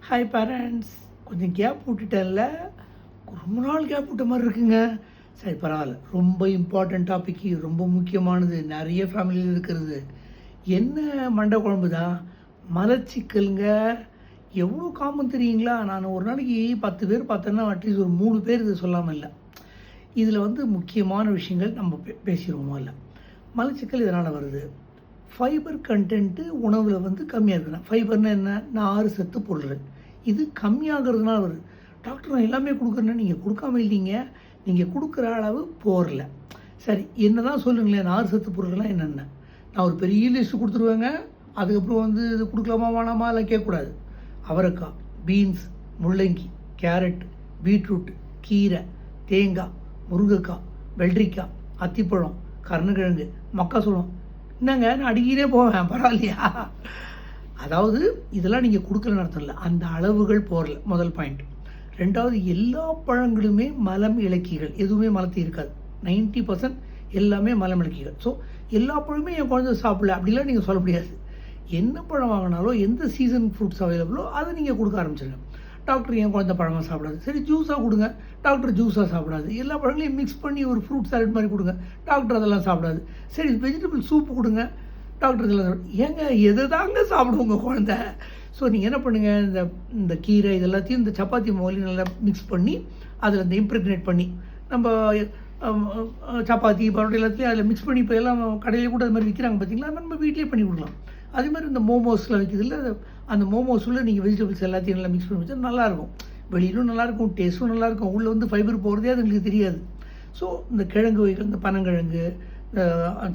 Hi parents, கொஞ்சம் gap விட்டுட்டேன்ல, ரொம்ப நாள் கேப் விட்ட மாதிரி இருக்குங்க. சரி பரவாயில்ல, ரொம்ப இம்பார்ட்டன்ட் டாபிக்கு, ரொம்ப முக்கியமானது, நிறைய ஃபேமிலியில் இருக்கிறது. என்ன மண்டை குழம்பு தான் மலச்சிக்கலுங்க. எவ்வளோ காமன் தெரியுங்களா? நான் ஒரு நாளைக்கு 10 பேர் பார்த்தேன்னா அட்லீஸ்ட் ஒரு 3 பேர் இது சொல்லாமல் இல்லை. இதில் முக்கியமான விஷயங்கள் நம்ம பேசிடுவோமா இல்லை. மலச்சிக்கல் இதனால் வருது. ஃபைபர் கண்டென்ட்டு உணவில் கம்மியாக இருக்குண்ணா. ஃபைபர்னால் என்ன? நார் சத்து பொருள். இது கம்மியாகிறதுனால வருது. டாக்டர் நான் எல்லாமே கொடுக்குறேன்னா நீங்கள் கொடுக்காம இல்லைங்க, நீங்கள் கொடுக்குற அளவு போரல. சரி, என்ன தான் சொல்லுங்களேன், நார் சத்து பொருள்லாம் என்னென்ன? நான் ஒரு பெரிய லிஸ்ட்டு கொடுத்துருவேங்க. அதுக்கப்புறம் இது கொடுக்கலாமா வேணாமா எல்லாம் கேட்கக்கூடாது. அவரைக்காய், பீன்ஸ், முள்ளங்கி, கேரட், பீட்ரூட், கீரை, தேங்காய், முருங்கைக்காய், வெள்ளரிக்காய், அத்திப்பழம், கருணக்கிழங்கு, மக்காசோளம். என்னங்க நான் அடிக்கிட்டே போவேன், பரவாயில்லையா? அதாவது இதெல்லாம் நீங்கள் கொடுக்குற அர்த்தம் இல்லை, அந்த அளவுகள் போகல. முதல் பாயிண்ட். ரெண்டாவது, எல்லா பழங்களுமே மலம் இலக்கிகள், எதுவுமே மலத்தை இருக்காது. 90% எல்லாமே மலம் இலக்கிகள். ஸோ எல்லா பழமே என் குழந்தை சாப்பிடல அப்படிலாம் நீங்கள் சொல்ல முடியாது. என்ன பழம் வாங்கினாலும் எந்த சீசன் ஃப்ரூட்ஸ் அவைலபிளோ அதை நீங்கள் கொடுக்க ஆரம்பிச்சிருங்க. டாக்டர் என் குழந்தை பழமாக சாப்பிடாது, சரி ஜூஸாக கொடுங்க. டாக்டர் ஜூஸாக சாப்பிடாது. எல்லா பழங்களையும் மிக்ஸ் பண்ணி ஒரு ஃப்ரூட் சாலட் மாதிரி கொடுங்க. டாக்டர் அதெல்லாம் சாப்பிடாது. சரி வெஜிடபிள் சூப்பு கொடுங்க. டாக்டர் இதெல்லாம் ஏங்க எதை தாங்க சாப்பிடுவோங்க குழந்தை? ஸோ நீங்கள் என்ன பண்ணுங்கள், இந்த கீரை இதெல்லாத்தையும் இந்த சப்பாத்தி மாவுலையும் நல்லா மிக்ஸ் பண்ணி அதில் இந்த இம்ப்ரெக்னேட் பண்ணி நம்ம சப்பாத்தி பரோட்டா எல்லாத்தையும் அதில் மிக்ஸ் பண்ணி இப்போ எல்லாம் கடையில் கூட அது மாதிரி விற்கிறாங்க பார்த்தீங்களா? நம்ம வீட்டிலே பண்ணி கொடுக்கலாம். அதே மாதிரி இந்த மோமோஸ்லாம் விற்கிது இல்லை, அந்த மோமோஸில் நீங்கள் வெஜிடபிள்ஸ் எல்லாத்தையும் நல்லா மிக்ஸ் பண்ணி வச்சா நல்லாயிருக்கும். வெளியிலும் நல்லாயிருக்கும், டேஸ்ட்டும் நல்லாயிருக்கும். உள்ளே ஃபைபர் போகிறதே அது உங்களுக்கு தெரியாது. ஸோ இந்த கிழங்கு வகைகள், இந்த பனங்கிழங்கு,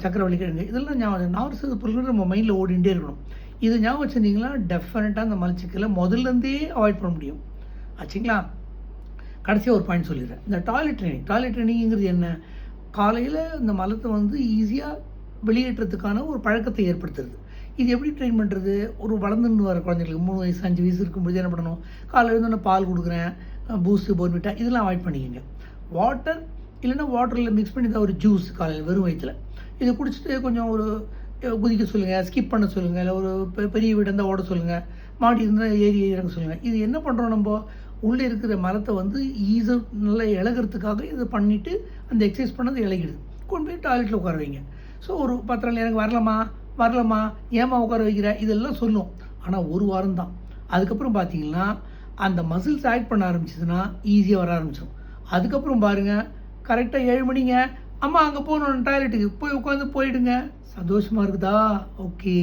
சக்கரவள்ளி கிழங்கு, இதெல்லாம் நார் சத்து பொருட்கள் நம்ம மைண்டில் ஓடிண்டே இருக்கணும். இது ஞாபகம் வச்சுருந்தீங்கன்னா டெஃபினட்டாக அந்த மலச்சிக்கலை முதல்லேருந்தே அவாய்ட் பண்ண முடியும். ஆச்சுங்களா? கடைசியாக ஒரு பாயிண்ட் சொல்லிடுறேன். இந்த டாய்லெட் ட்ரைனிங்கிறது என்ன? காலையில் இந்த மலத்தை ஈஸியாக வெளியேற்றத்துக்கான ஒரு பழக்கத்தை ஏற்படுத்துறது. இது எப்படி ட்ரெயின் பண்ணுறது? ஒரு வளர்ந்துன்னு வர குழந்தைங்களுக்கு 3 வயசு 5 வயசு இருக்கும்போது என்ன பண்ணணும்? காலையில் எழுந்து நான் பால் கொடுக்குறேன், பூஸ்ட்டு போர்ன்விட்டா இதெல்லாம் அவாய்ட் பண்ணிக்கோங்க. வாட்டர் இல்லைன்னா வாட்டரில் மிக்ஸ் பண்ணி தான் ஒரு ஜூஸ் காலையில் வெறும் வயிற்றில் இதை குடிச்சிட்டு கொஞ்சம் ஒரு குதிக்க சொல்லுங்கள், ஸ்கிப் பண்ண சொல்லுங்கள், இல்லை ஒரு பெரிய வீடு இருந்தால் ஓட சொல்லுங்கள், மாடி இருந்தால் ஏறி இறங்க சொல்லுங்கள். இது என்ன பண்ணுறோம், நம்ம உள்ளே இருக்கிற மரத்தை ஈஸியாக நல்லா இழகிறதுக்காக இதை பண்ணிவிட்டு அந்த எக்ஸசைஸ் பண்ணது இழகிடுது. கொண்டு போய் டாய்லெட்டில் உட்கார வைங்க. ஸோ ஒரு 10 நாள் எனக்கு வரலாமா ஏமா உட்கார வைக்கிற இதெல்லாம் சொல்லும். ஆனால் ஒரு வாரம் தான். அதுக்கப்புறம் பார்த்தீங்கன்னா அந்த மசில்ஸ் ஆக்ட் பண்ண ஆரம்பிச்சதுன்னா ஈஸியாக வர ஆரம்பிச்சிடும். அதுக்கப்புறம் பாருங்கள், கரெக்டாக 7 மணிங்க, அம்மா அங்கே போகணும் டாய்லெட்டுக்கு போய் உட்காந்து போயிடுங்க. சந்தோஷமாக இருக்குதா? ஓகே.